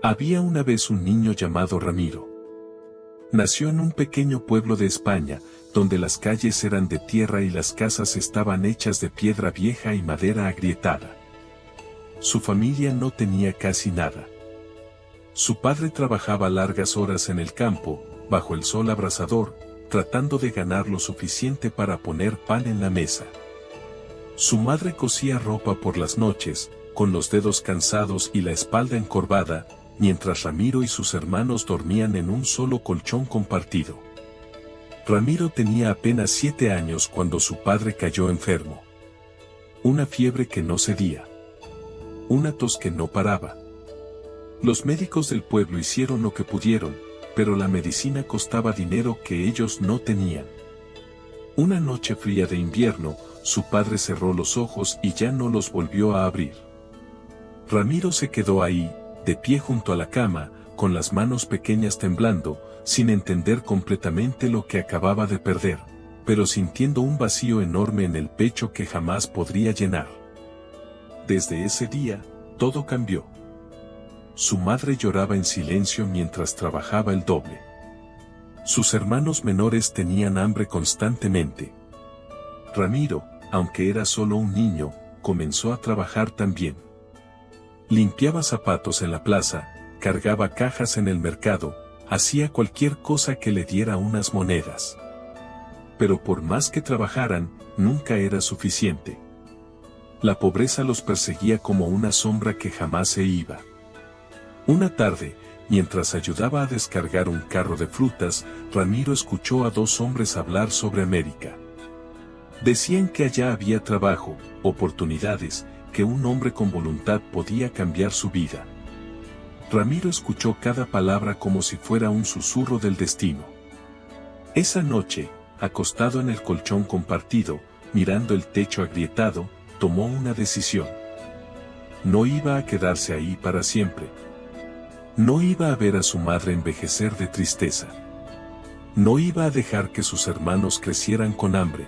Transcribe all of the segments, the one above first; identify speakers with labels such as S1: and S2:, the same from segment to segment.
S1: Había una vez un niño llamado Ramiro. Nació en un pequeño pueblo de España, donde las calles eran de tierra y las casas estaban hechas de piedra vieja y madera agrietada. Su familia no tenía casi nada. Su padre trabajaba largas horas en el campo, bajo el sol abrasador, tratando de ganar lo suficiente para poner pan en la mesa. Su madre cosía ropa por las noches, con los dedos cansados y la espalda encorvada, mientras Ramiro y sus hermanos dormían en un solo colchón compartido. Ramiro tenía apenas 7 años cuando su padre cayó enfermo. Una fiebre que no cedía. Una tos que no paraba. Los médicos del pueblo hicieron lo que pudieron, pero la medicina costaba dinero que ellos no tenían. Una noche fría de invierno, su padre cerró los ojos y ya no los volvió a abrir. Ramiro se quedó ahí, de pie junto a la cama, con las manos pequeñas temblando, sin entender completamente lo que acababa de perder, pero sintiendo un vacío enorme en el pecho que jamás podría llenar. Desde ese día, todo cambió. Su madre lloraba en silencio mientras trabajaba el doble. Sus hermanos menores tenían hambre constantemente. Ramiro, aunque era solo un niño, comenzó a trabajar también. Limpiaba zapatos en la plaza, cargaba cajas en el mercado, hacía cualquier cosa que le diera unas monedas. Pero por más que trabajaran, nunca era suficiente. La pobreza los perseguía como una sombra que jamás se iba. Una tarde, mientras ayudaba a descargar un carro de frutas, Ramiro escuchó a 2 hombres hablar sobre América. Decían que allá había trabajo, oportunidades, que un hombre con voluntad podía cambiar su vida. Ramiro escuchó cada palabra como si fuera un susurro del destino. Esa noche, acostado en el colchón compartido, mirando el techo agrietado, tomó una decisión. No iba a quedarse ahí para siempre. No iba a ver a su madre envejecer de tristeza. No iba a dejar que sus hermanos crecieran con hambre.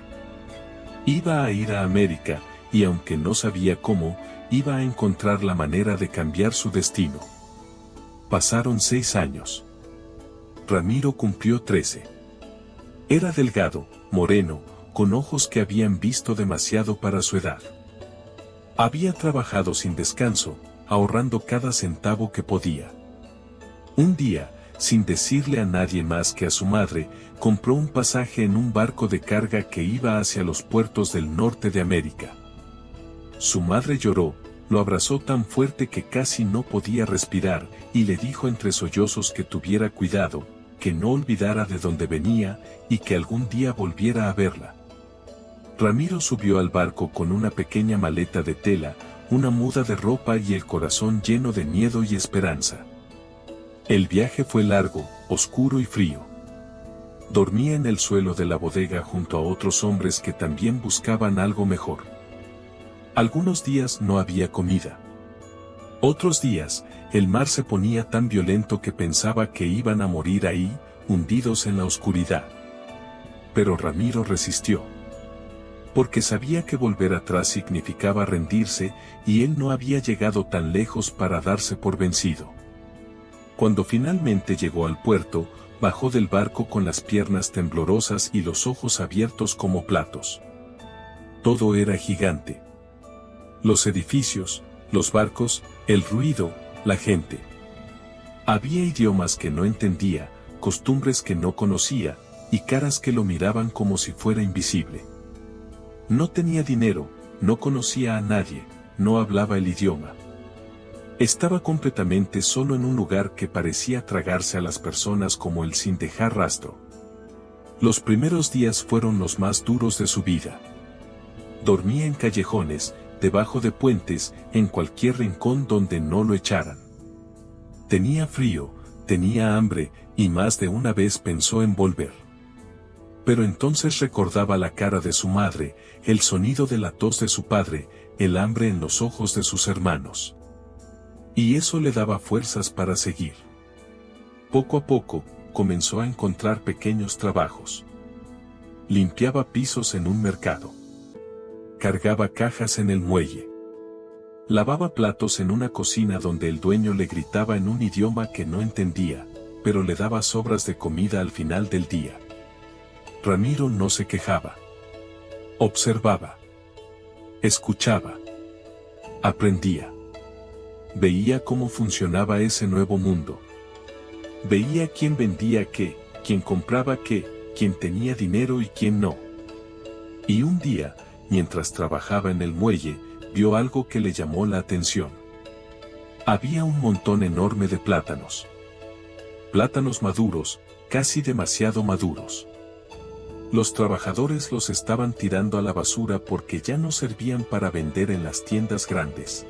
S1: Iba a ir a América, y aunque no sabía cómo, iba a encontrar la manera de cambiar su destino. Pasaron 6 años. Ramiro cumplió 13. Era delgado, moreno, con ojos que habían visto demasiado para su edad. Había trabajado sin descanso, ahorrando cada centavo que podía. Un día, sin decirle a nadie más que a su madre, compró un pasaje en un barco de carga que iba hacia los puertos del norte de América. Su madre lloró, lo abrazó tan fuerte que casi no podía respirar, y le dijo entre sollozos que tuviera cuidado, que no olvidara de dónde venía, y que algún día volviera a verla. Ramiro subió al barco con una pequeña maleta de tela, una muda de ropa y el corazón lleno de miedo y esperanza. El viaje fue largo, oscuro y frío. Dormía en el suelo de la bodega junto a otros hombres que también buscaban algo mejor. Algunos días no había comida. Otros días, el mar se ponía tan violento que pensaba que iban a morir ahí, hundidos en la oscuridad. Pero Ramiro resistió. Porque sabía que volver atrás significaba rendirse, y él no había llegado tan lejos para darse por vencido. Cuando finalmente llegó al puerto, bajó del barco con las piernas temblorosas y los ojos abiertos como platos. Todo era gigante. Los edificios, los barcos, el ruido, la gente. Había idiomas que no entendía, costumbres que no conocía, y caras que lo miraban como si fuera invisible. No tenía dinero, no conocía a nadie, no hablaba el idioma. Estaba completamente solo en un lugar que parecía tragarse a las personas como él sin dejar rastro. Los primeros días fueron los más duros de su vida. Dormía en callejones, debajo de puentes, en cualquier rincón donde no lo echaran. Tenía frío, tenía hambre, y más de una vez pensó en volver. Pero entonces recordaba la cara de su madre, el sonido de la tos de su padre, el hambre en los ojos de sus hermanos. Y eso le daba fuerzas para seguir. Poco a poco, comenzó a encontrar pequeños trabajos. Limpiaba pisos en un mercado. Cargaba cajas en el muelle. Lavaba platos en una cocina donde el dueño le gritaba en un idioma que no entendía, pero le daba sobras de comida al final del día. Ramiro no se quejaba. Observaba. Escuchaba. Aprendía. Veía cómo funcionaba ese nuevo mundo. Veía quién vendía qué, quién compraba qué, quién tenía dinero y quién no. Y un día, mientras trabajaba en el muelle, vio algo que le llamó la atención. Había un montón enorme de plátanos. Plátanos maduros, casi demasiado maduros. Los trabajadores los estaban tirando a la basura porque ya no servían para vender en las tiendas grandes.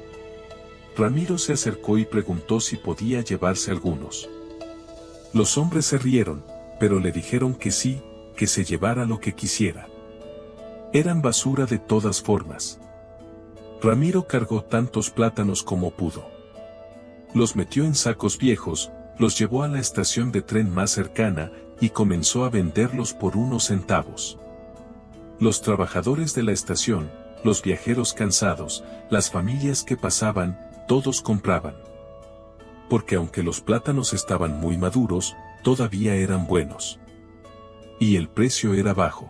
S1: Ramiro se acercó y preguntó si podía llevarse algunos. Los hombres se rieron, pero le dijeron que sí, que se llevara lo que quisiera. Eran basura de todas formas. Ramiro cargó tantos plátanos como pudo. Los metió en sacos viejos, los llevó a la estación de tren más cercana y comenzó a venderlos por unos centavos. Los trabajadores de la estación, los viajeros cansados, las familias que pasaban, todos compraban. Porque aunque los plátanos estaban muy maduros, todavía eran buenos. Y el precio era bajo.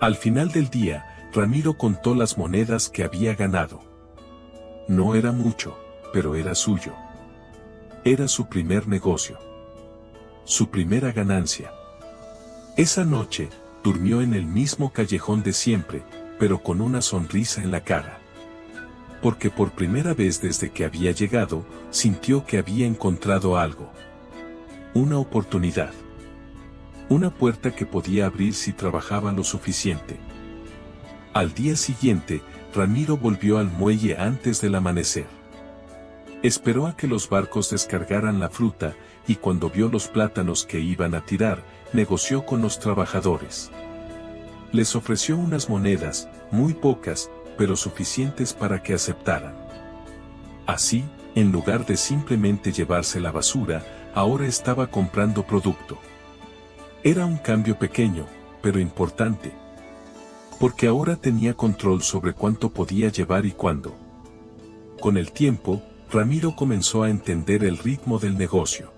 S1: Al final del día, Ramiro contó las monedas que había ganado. No era mucho, pero era suyo. Era su primer negocio. Su primera ganancia. Esa noche, durmió en el mismo callejón de siempre, pero con una sonrisa en la cara. Porque por primera vez desde que había llegado, sintió que había encontrado algo. Una oportunidad. Una puerta que podía abrir si trabajaba lo suficiente. Al día siguiente, Ramiro volvió al muelle antes del amanecer. Esperó a que los barcos descargaran la fruta, y cuando vio los plátanos que iban a tirar, negoció con los trabajadores. Les ofreció unas monedas, muy pocas, pero suficientes para que aceptaran. Así, en lugar de simplemente llevarse la basura, ahora estaba comprando producto. Era un cambio pequeño, pero importante. Porque ahora tenía control sobre cuánto podía llevar y cuándo. Con el tiempo, Ramiro comenzó a entender el ritmo del negocio.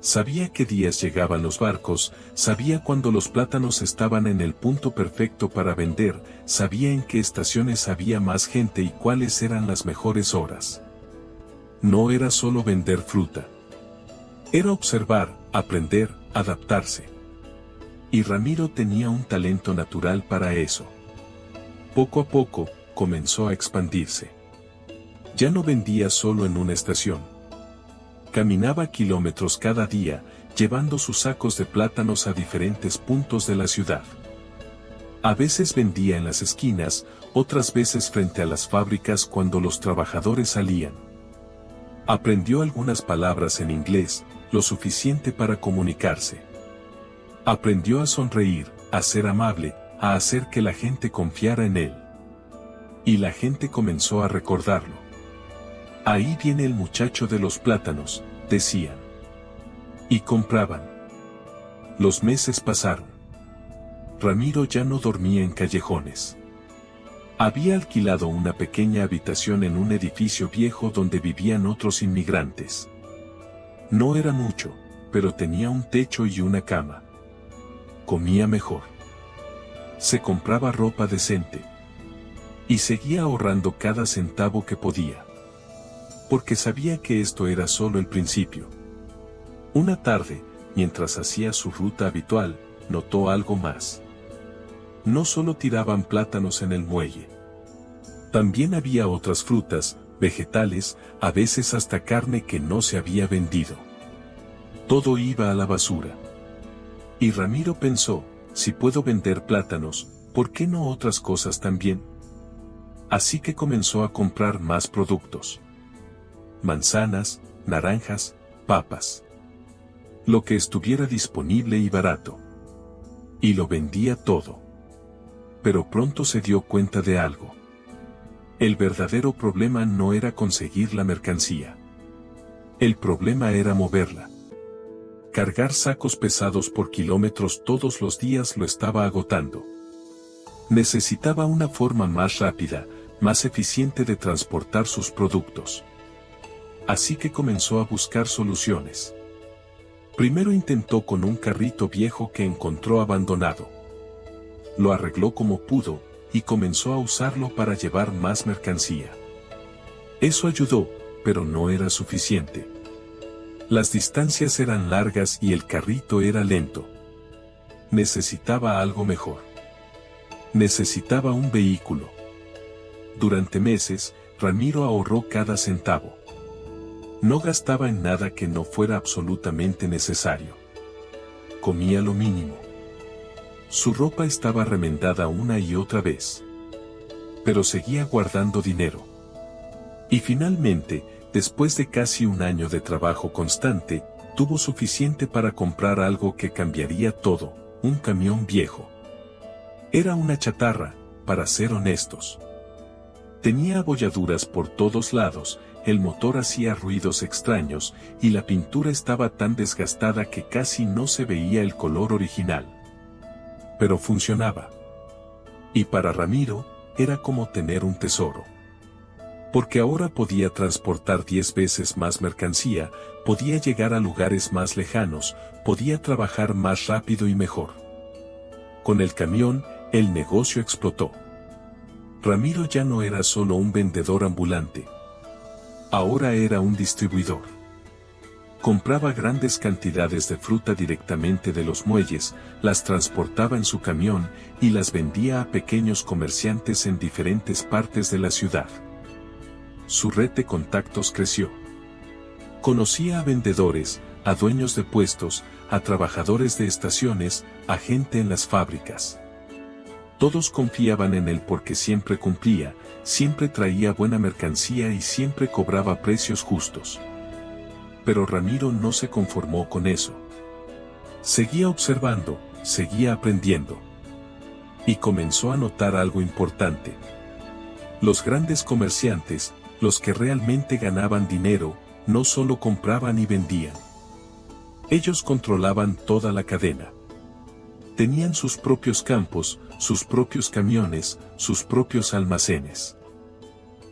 S1: Sabía qué días llegaban los barcos, sabía cuándo los plátanos estaban en el punto perfecto para vender, sabía en qué estaciones había más gente y cuáles eran las mejores horas. No era solo vender fruta. Era observar, aprender, adaptarse. Y Ramiro tenía un talento natural para eso. Poco a poco, comenzó a expandirse. Ya no vendía solo en una estación. Caminaba kilómetros cada día, llevando sus sacos de plátanos a diferentes puntos de la ciudad. A veces vendía en las esquinas, otras veces frente a las fábricas cuando los trabajadores salían. Aprendió algunas palabras en inglés, lo suficiente para comunicarse. Aprendió a sonreír, a ser amable, a hacer que la gente confiara en él. Y la gente comenzó a recordarlo. Ahí viene el muchacho de los plátanos, decían. Y compraban. Los meses pasaron. Ramiro ya no dormía en callejones. Había alquilado una pequeña habitación en un edificio viejo donde vivían otros inmigrantes. No era mucho, pero tenía un techo y una cama. Comía mejor. Se compraba ropa decente. Y seguía ahorrando cada centavo que podía. Porque sabía que esto era solo el principio. Una tarde, mientras hacía su ruta habitual, notó algo más. No solo tiraban plátanos en el muelle. También había otras frutas, vegetales, a veces hasta carne que no se había vendido. Todo iba a la basura. Y Ramiro pensó, si puedo vender plátanos, ¿por qué no otras cosas también? Así que comenzó a comprar más productos. Manzanas, naranjas, papas. Lo que estuviera disponible y barato. Y lo vendía todo. Pero pronto se dio cuenta de algo. El verdadero problema no era conseguir la mercancía. El problema era moverla. Cargar sacos pesados por kilómetros todos los días lo estaba agotando. Necesitaba una forma más rápida, más eficiente de transportar sus productos. Así que comenzó a buscar soluciones. Primero intentó con un carrito viejo que encontró abandonado. Lo arregló como pudo, y comenzó a usarlo para llevar más mercancía. Eso ayudó, pero no era suficiente. Las distancias eran largas y el carrito era lento. Necesitaba algo mejor. Necesitaba un vehículo. Durante meses, Ramiro ahorró cada centavo. No gastaba en nada que no fuera absolutamente necesario. Comía lo mínimo. Su ropa estaba remendada una y otra vez. Pero seguía guardando dinero. Y finalmente, después de casi un año de trabajo constante, tuvo suficiente para comprar algo que cambiaría todo, un camión viejo. Era una chatarra, para ser honestos. Tenía abolladuras por todos lados, el motor hacía ruidos extraños, y la pintura estaba tan desgastada que casi no se veía el color original. Pero funcionaba. Y para Ramiro, era como tener un tesoro. Porque ahora podía transportar 10 veces más mercancía, podía llegar a lugares más lejanos, podía trabajar más rápido y mejor. Con el camión, el negocio explotó. Ramiro ya no era solo un vendedor ambulante. Ahora era un distribuidor. Compraba grandes cantidades de fruta directamente de los muelles, las transportaba en su camión y las vendía a pequeños comerciantes en diferentes partes de la ciudad. Su red de contactos creció. Conocía a vendedores, a dueños de puestos, a trabajadores de estaciones, a gente en las fábricas. Todos confiaban en él porque siempre cumplía, siempre traía buena mercancía y siempre cobraba precios justos. Pero Ramiro no se conformó con eso. Seguía observando, seguía aprendiendo. Y comenzó a notar algo importante. Los grandes comerciantes, los que realmente ganaban dinero, no solo compraban y vendían. Ellos controlaban toda la cadena. Tenían sus propios campos, sus propios camiones, sus propios almacenes.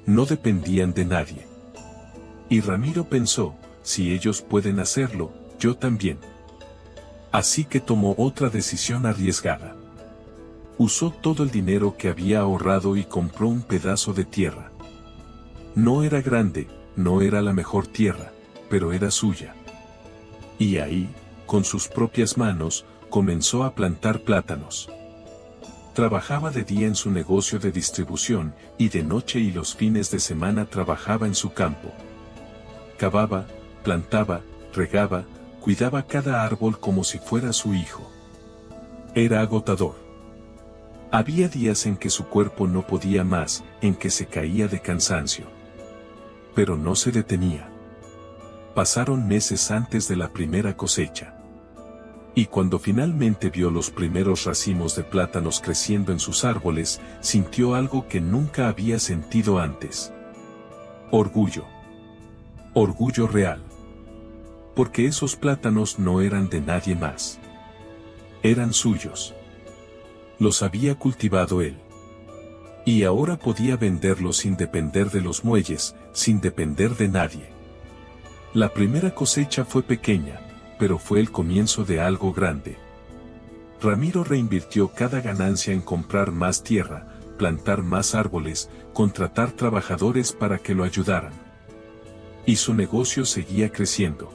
S1: No dependían de nadie. Y Ramiro pensó, si ellos pueden hacerlo, yo también. Así que tomó otra decisión arriesgada. Usó todo el dinero que había ahorrado y compró un pedazo de tierra. No era grande, no era la mejor tierra, pero era suya. Y ahí, con sus propias manos, comenzó a plantar plátanos. Trabajaba de día en su negocio de distribución, y de noche y los fines de semana trabajaba en su campo. Cavaba, plantaba, regaba, cuidaba cada árbol como si fuera su hijo. Era agotador. Había días en que su cuerpo no podía más, en que se caía de cansancio. Pero no se detenía. Pasaron meses antes de la primera cosecha. Y cuando finalmente vio los primeros racimos de plátanos creciendo en sus árboles, sintió algo que nunca había sentido antes. Orgullo. Orgullo real. Porque esos plátanos no eran de nadie más. Eran suyos. Los había cultivado él. Y ahora podía venderlos sin depender de los muelles, sin depender de nadie. La primera cosecha fue pequeña, pero fue el comienzo de algo grande. Ramiro reinvirtió cada ganancia en comprar más tierra, plantar más árboles, contratar trabajadores para que lo ayudaran. Y su negocio seguía creciendo.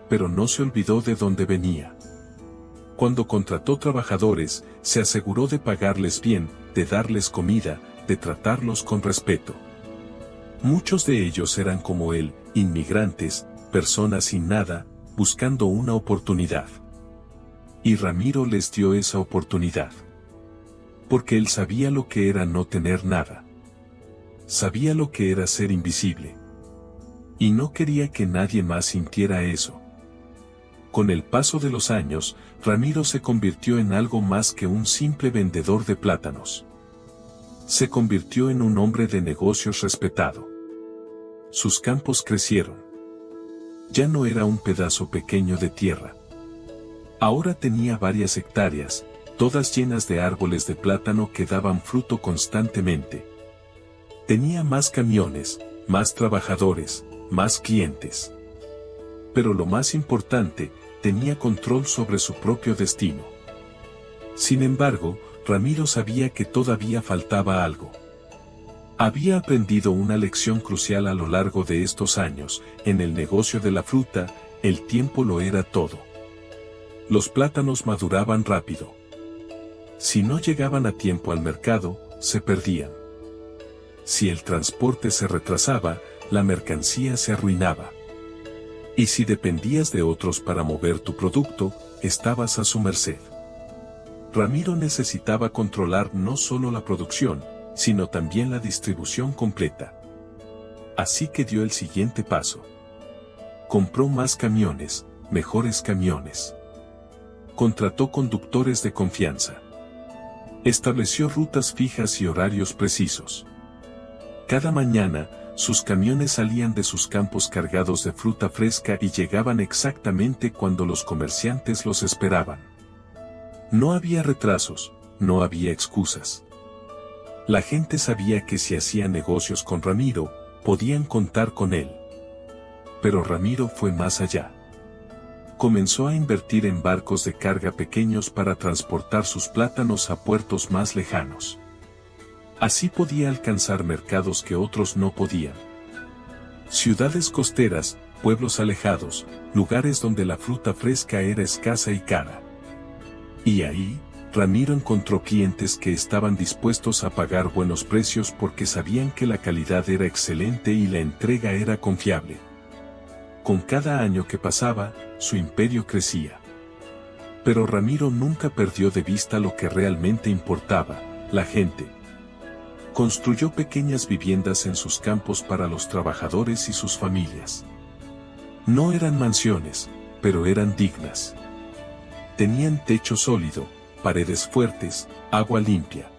S1: Pero no se olvidó de dónde venía. Cuando contrató trabajadores, se aseguró de pagarles bien, de darles comida, de tratarlos con respeto. Muchos de ellos eran como él, inmigrantes, personas sin nada, buscando una oportunidad. Y Ramiro les dio esa oportunidad. Porque él sabía lo que era no tener nada. Sabía lo que era ser invisible. Y no quería que nadie más sintiera eso. Con el paso de los años, Ramiro se convirtió en algo más que un simple vendedor de plátanos. Se convirtió en un hombre de negocios respetado. Sus campos crecieron. Ya no era un pedazo pequeño de tierra. Ahora tenía varias hectáreas, todas llenas de árboles de plátano que daban fruto constantemente. Tenía más camiones, más trabajadores, más clientes. Pero lo más importante, tenía control sobre su propio destino. Sin embargo, Ramiro sabía que todavía faltaba algo. Había aprendido una lección crucial a lo largo de estos años: en el negocio de la fruta, el tiempo lo era todo. Los plátanos maduraban rápido. Si no llegaban a tiempo al mercado, se perdían. Si el transporte se retrasaba, la mercancía se arruinaba. Y si dependías de otros para mover tu producto, estabas a su merced. Ramiro necesitaba controlar no solo la producción, sino también la distribución completa. Así que dio el siguiente paso. Compró más camiones, mejores camiones. Contrató conductores de confianza. Estableció rutas fijas y horarios precisos. Cada mañana, sus camiones salían de sus campos cargados de fruta fresca y llegaban exactamente cuando los comerciantes los esperaban. No había retrasos, no había excusas. La gente sabía que si hacían negocios con Ramiro, podían contar con él. Pero Ramiro fue más allá. Comenzó a invertir en barcos de carga pequeños para transportar sus plátanos a puertos más lejanos. Así podía alcanzar mercados que otros no podían. Ciudades costeras, pueblos alejados, lugares donde la fruta fresca era escasa y cara. Y ahí, Ramiro encontró clientes que estaban dispuestos a pagar buenos precios porque sabían que la calidad era excelente y la entrega era confiable. Con cada año que pasaba, su imperio crecía. Pero Ramiro nunca perdió de vista lo que realmente importaba: la gente. Construyó pequeñas viviendas en sus campos para los trabajadores y sus familias. No eran mansiones, pero eran dignas. Tenían techo sólido, paredes fuertes, agua limpia.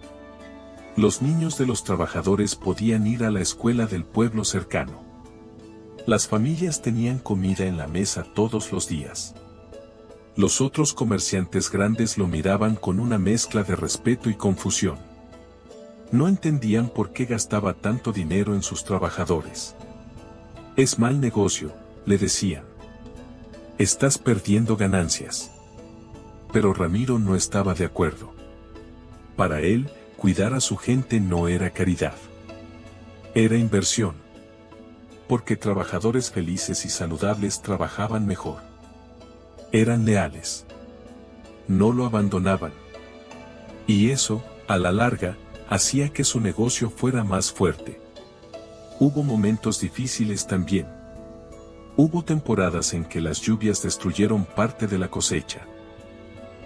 S1: Los niños de los trabajadores podían ir a la escuela del pueblo cercano. Las familias tenían comida en la mesa todos los días. Los otros comerciantes grandes lo miraban con una mezcla de respeto y confusión. No entendían por qué gastaba tanto dinero en sus trabajadores. «Es mal negocio», le decían. «Estás perdiendo ganancias». Pero Ramiro no estaba de acuerdo. Para él, cuidar a su gente no era caridad. Era inversión. Porque trabajadores felices y saludables trabajaban mejor. Eran leales. No lo abandonaban. Y eso, a la larga, hacía que su negocio fuera más fuerte. Hubo momentos difíciles también. Hubo temporadas en que las lluvias destruyeron parte de la cosecha.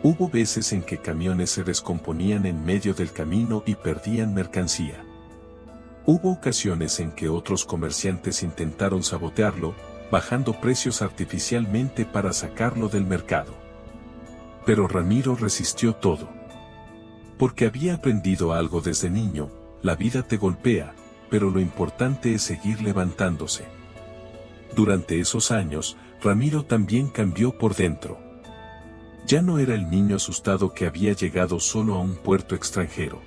S1: Hubo veces en que camiones se descomponían en medio del camino y perdían mercancía. Hubo ocasiones en que otros comerciantes intentaron sabotearlo, bajando precios artificialmente para sacarlo del mercado. Pero Ramiro resistió todo. Porque había aprendido algo desde niño: la vida te golpea, pero lo importante es seguir levantándose. Durante esos años, Ramiro también cambió por dentro. Ya no era el niño asustado que había llegado solo a un puerto extranjero.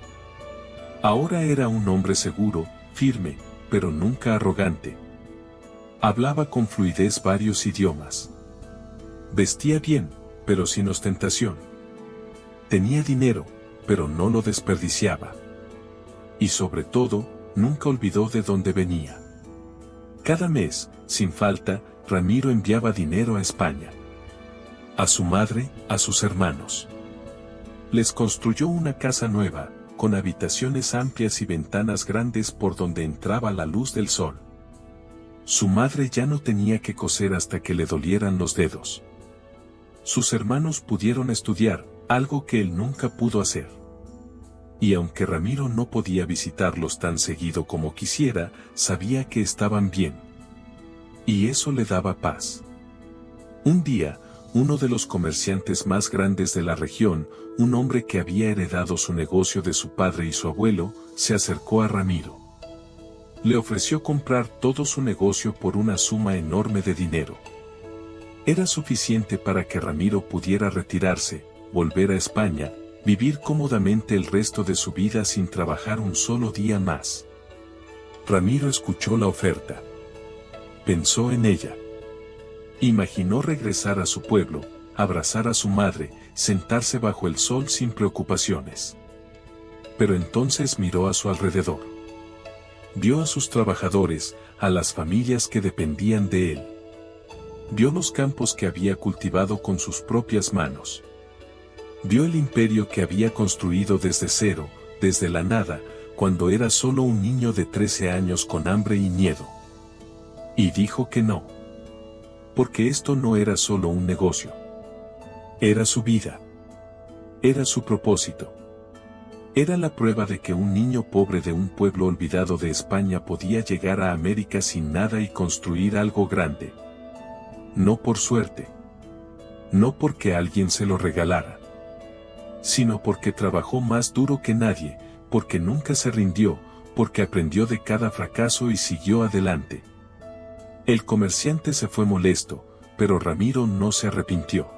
S1: Ahora era un hombre seguro, firme, pero nunca arrogante. Hablaba con fluidez varios idiomas. Vestía bien, pero sin ostentación. Tenía dinero, pero no lo desperdiciaba. Y sobre todo, nunca olvidó de dónde venía. Cada mes, sin falta, Ramiro enviaba dinero a España. A su madre, a sus hermanos. Les construyó una casa nueva, con habitaciones amplias y ventanas grandes por donde entraba la luz del sol. Su madre ya no tenía que coser hasta que le dolieran los dedos. Sus hermanos pudieron estudiar, algo que él nunca pudo hacer. Y aunque Ramiro no podía visitarlos tan seguido como quisiera, sabía que estaban bien. Y eso le daba paz. Un día, uno de los comerciantes más grandes de la región, un hombre que había heredado su negocio de su padre y su abuelo, se acercó a Ramiro. Le ofreció comprar todo su negocio por una suma enorme de dinero. Era suficiente para que Ramiro pudiera retirarse, volver a España, vivir cómodamente el resto de su vida sin trabajar un solo día más. Ramiro escuchó la oferta. Pensó en ella. Imaginó regresar a su pueblo, abrazar a su madre, sentarse bajo el sol sin preocupaciones. Pero entonces miró a su alrededor. Vio a sus trabajadores, a las familias que dependían de él. Vio los campos que había cultivado con sus propias manos. Vio el imperio que había construido desde cero, desde la nada, cuando era solo un niño de 13 años con hambre y miedo. Y dijo que no. Porque esto no era solo un negocio. Era su vida. Era su propósito. Era la prueba de que un niño pobre de un pueblo olvidado de España podía llegar a América sin nada y construir algo grande. No por suerte. No porque alguien se lo regalara. Sino porque trabajó más duro que nadie, porque nunca se rindió, porque aprendió de cada fracaso y siguió adelante. El comerciante se fue molesto, pero Ramiro no se arrepintió.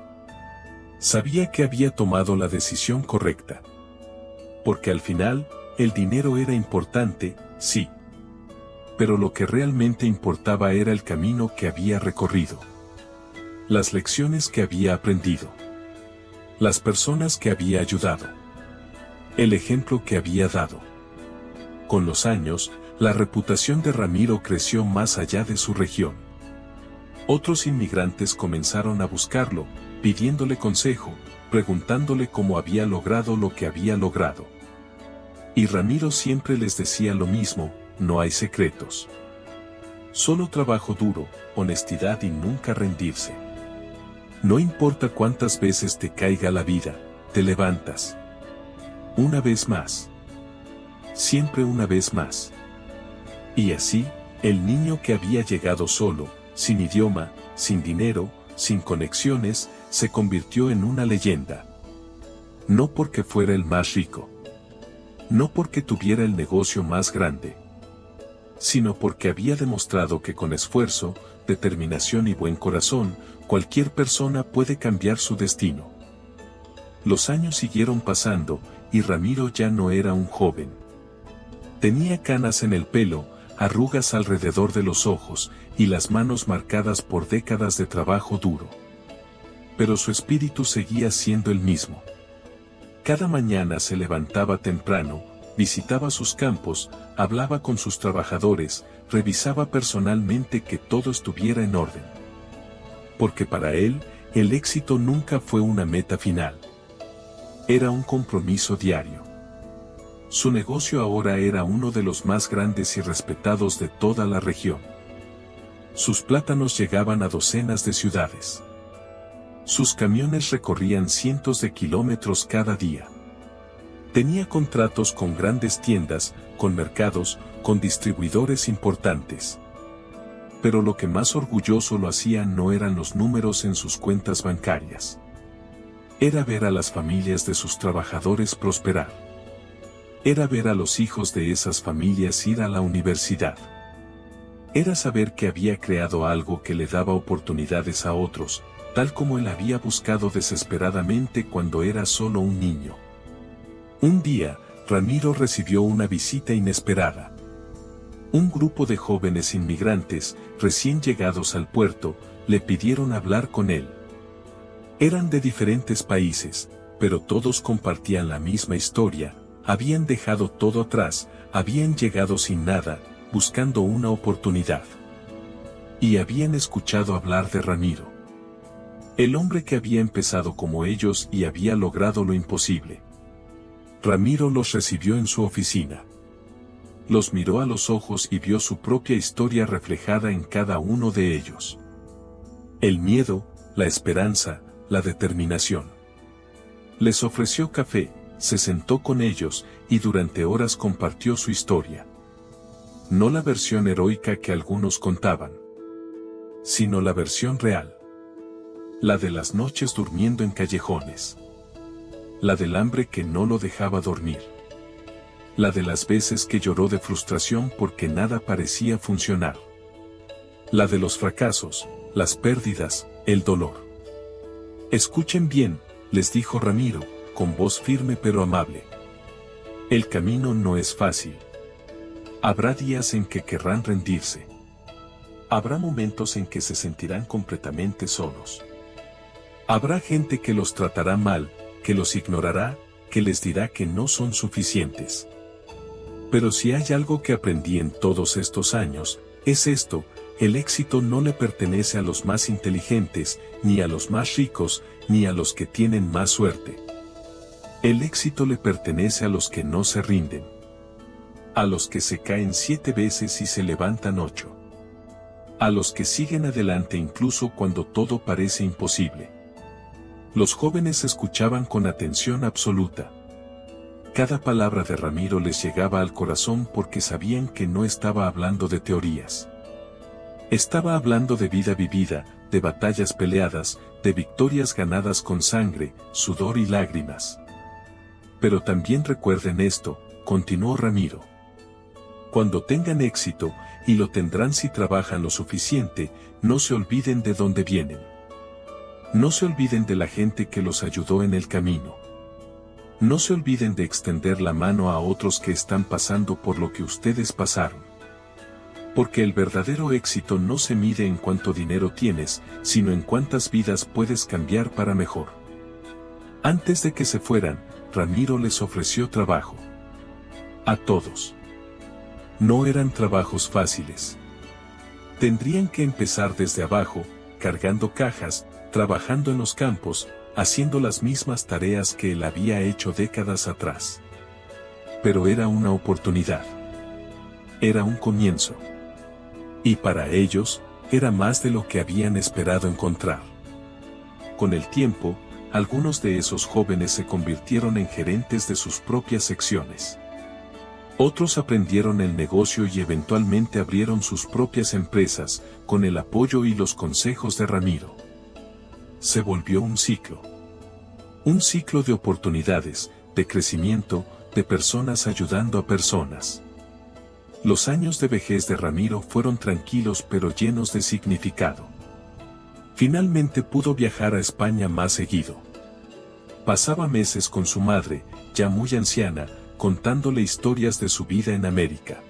S1: Sabía que había tomado la decisión correcta. Porque al final, el dinero era importante, sí. Pero lo que realmente importaba era el camino que había recorrido. Las lecciones que había aprendido. Las personas que había ayudado. El ejemplo que había dado. Con los años, la reputación de Ramiro creció más allá de su región. Otros inmigrantes comenzaron a buscarlo, pidiéndole consejo, preguntándole cómo había logrado lo que había logrado. Y Ramiro siempre les decía lo mismo: no hay secretos. Solo trabajo duro, honestidad y nunca rendirse. No importa cuántas veces te caiga la vida, te levantas. Una vez más. Siempre una vez más. Y así, el niño que había llegado solo, sin idioma, sin dinero, sin conexiones, se convirtió en una leyenda. No porque fuera el más rico. No porque tuviera el negocio más grande. Sino porque había demostrado que con esfuerzo, determinación y buen corazón, cualquier persona puede cambiar su destino. Los años siguieron pasando, y Ramiro ya no era un joven. Tenía canas en el pelo, arrugas alrededor de los ojos, y las manos marcadas por décadas de trabajo duro. Pero su espíritu seguía siendo el mismo. Cada mañana se levantaba temprano, visitaba sus campos, hablaba con sus trabajadores, revisaba personalmente que todo estuviera en orden. Porque para él, el éxito nunca fue una meta final. Era un compromiso diario. Su negocio ahora era uno de los más grandes y respetados de toda la región. Sus plátanos llegaban a docenas de ciudades. Sus camiones recorrían cientos de kilómetros cada día. Tenía contratos con grandes tiendas, con mercados, con distribuidores importantes. Pero lo que más orgulloso lo hacía no eran los números en sus cuentas bancarias. Era ver a las familias de sus trabajadores prosperar. Era ver a los hijos de esas familias ir a la universidad. Era saber que había creado algo que le daba oportunidades a otros, tal como él había buscado desesperadamente cuando era solo un niño. Un día, Ramiro recibió una visita inesperada. Un grupo de jóvenes inmigrantes, recién llegados al puerto, le pidieron hablar con él. Eran de diferentes países, pero todos compartían la misma historia, habían dejado todo atrás, habían llegado sin nada, buscando una oportunidad. Y habían escuchado hablar de Ramiro. El hombre que había empezado como ellos y había logrado lo imposible. Ramiro los recibió en su oficina. Los miró a los ojos y vio su propia historia reflejada en cada uno de ellos. El miedo, la esperanza, la determinación. Les ofreció café, se sentó con ellos, y durante horas compartió su historia. No la versión heroica que algunos contaban, sino la versión real. La de las noches durmiendo en callejones. La del hambre que no lo dejaba dormir. La de las veces que lloró de frustración porque nada parecía funcionar. La de los fracasos, las pérdidas, el dolor. Escuchen bien, les dijo Ramiro, con voz firme pero amable. El camino no es fácil. Habrá días en que querrán rendirse. Habrá momentos en que se sentirán completamente solos. Habrá gente que los tratará mal, que los ignorará, que les dirá que no son suficientes. Pero si hay algo que aprendí en todos estos años, es esto: el éxito no le pertenece a los más inteligentes, ni a los más ricos, ni a los que tienen más suerte. El éxito le pertenece a los que no se rinden. A los que se caen 7 veces y se levantan 8. A los que siguen adelante incluso cuando todo parece imposible. Los jóvenes escuchaban con atención absoluta. Cada palabra de Ramiro les llegaba al corazón porque sabían que no estaba hablando de teorías. Estaba hablando de vida vivida, de batallas peleadas, de victorias ganadas con sangre, sudor y lágrimas. Pero también recuerden esto, continuó Ramiro. Cuando tengan éxito, y lo tendrán si trabajan lo suficiente, no se olviden de dónde vienen. No se olviden de la gente que los ayudó en el camino. No se olviden de extender la mano a otros que están pasando por lo que ustedes pasaron. Porque el verdadero éxito no se mide en cuánto dinero tienes, sino en cuántas vidas puedes cambiar para mejor. Antes de que se fueran, Ramiro les ofreció trabajo. A todos. No eran trabajos fáciles. Tendrían que empezar desde abajo, cargando cajas, trabajando en los campos, haciendo las mismas tareas que él había hecho décadas atrás. Pero era una oportunidad. Era un comienzo. Y para ellos, era más de lo que habían esperado encontrar. Con el tiempo, algunos de esos jóvenes se convirtieron en gerentes de sus propias secciones. Otros aprendieron el negocio y eventualmente abrieron sus propias empresas, con el apoyo y los consejos de Ramiro. Se volvió un ciclo. Un ciclo de oportunidades, de crecimiento, de personas ayudando a personas. Los años de vejez de Ramiro fueron tranquilos pero llenos de significado. Finalmente pudo viajar a España más seguido. Pasaba meses con su madre, ya muy anciana, contándole historias de su vida en América.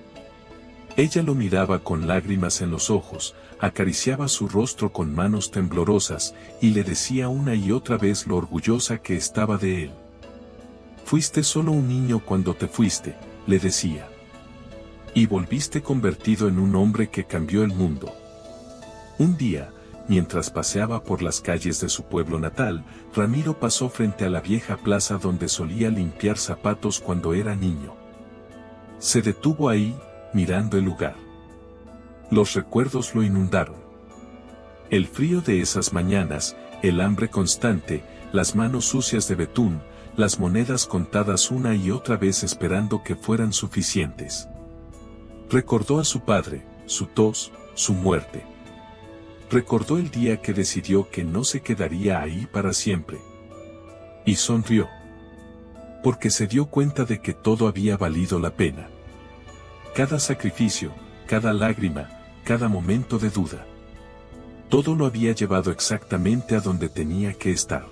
S1: Ella lo miraba con lágrimas en los ojos, acariciaba su rostro con manos temblorosas, y le decía una y otra vez lo orgullosa que estaba de él. Fuiste solo un niño cuando te fuiste, le decía. Y volviste convertido en un hombre que cambió el mundo. Un día, mientras paseaba por las calles de su pueblo natal, Ramiro pasó frente a la vieja plaza donde solía limpiar zapatos cuando era niño. Se detuvo ahí, mirando el lugar. Los recuerdos lo inundaron. El frío de esas mañanas, el hambre constante, las manos sucias de betún, las monedas contadas una y otra vez esperando que fueran suficientes. Recordó a su padre, su tos, su muerte. Recordó el día que decidió que no se quedaría ahí para siempre. Y sonrió. Porque se dio cuenta de que todo había valido la pena. Cada sacrificio, cada lágrima, cada momento de duda. Todo lo había llevado exactamente a donde tenía que estar.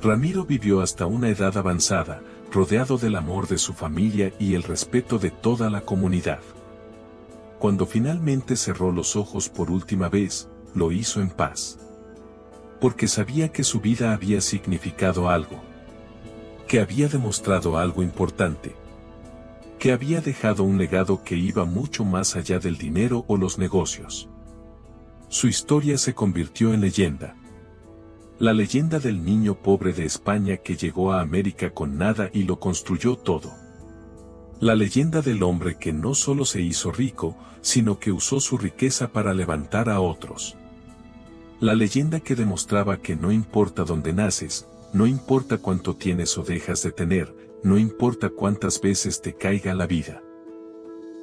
S1: Ramiro vivió hasta una edad avanzada, rodeado del amor de su familia y el respeto de toda la comunidad. Cuando finalmente cerró los ojos por última vez, lo hizo en paz. Porque sabía que su vida había significado algo. Que había demostrado algo importante. Que había dejado un legado que iba mucho más allá del dinero o los negocios. Su historia se convirtió en leyenda. La leyenda del niño pobre de España que llegó a América con nada y lo construyó todo. La leyenda del hombre que no solo se hizo rico, sino que usó su riqueza para levantar a otros. La leyenda que demostraba que no importa dónde naces, no importa cuánto tienes o dejas de tener, no importa cuántas veces te caiga la vida.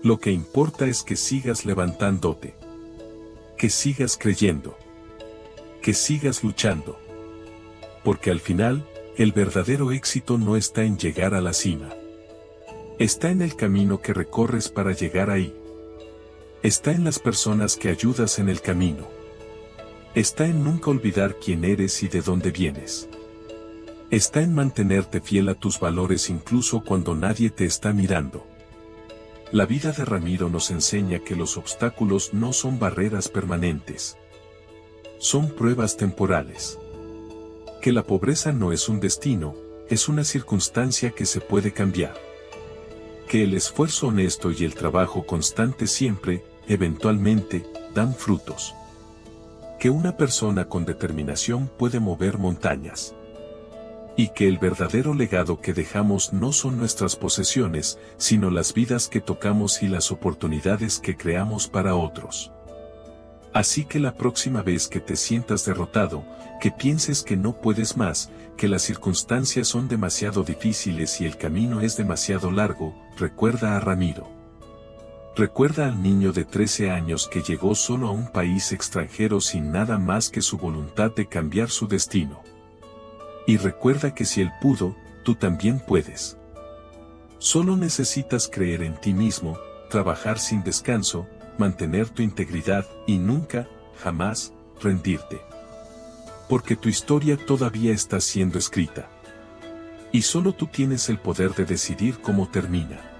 S1: Lo que importa es que sigas levantándote. Que sigas creyendo. Que sigas luchando. Porque al final, el verdadero éxito no está en llegar a la cima. Está en el camino que recorres para llegar ahí. Está en las personas que ayudas en el camino. Está en nunca olvidar quién eres y de dónde vienes. Está en mantenerte fiel a tus valores incluso cuando nadie te está mirando. La vida de Ramiro nos enseña que los obstáculos no son barreras permanentes. Son pruebas temporales. Que la pobreza no es un destino, es una circunstancia que se puede cambiar. Que el esfuerzo honesto y el trabajo constante siempre, eventualmente, dan frutos. Que una persona con determinación puede mover montañas. Y que el verdadero legado que dejamos no son nuestras posesiones, sino las vidas que tocamos y las oportunidades que creamos para otros. Así que la próxima vez que te sientas derrotado, que pienses que no puedes más, que las circunstancias son demasiado difíciles y el camino es demasiado largo, recuerda a Ramiro. Recuerda al niño de 13 años que llegó solo a un país extranjero sin nada más que su voluntad de cambiar su destino. Y recuerda que si él pudo, tú también puedes. Solo necesitas creer en ti mismo, trabajar sin descanso, mantener tu integridad y nunca, jamás, rendirte. Porque tu historia todavía está siendo escrita. Y solo tú tienes el poder de decidir cómo termina.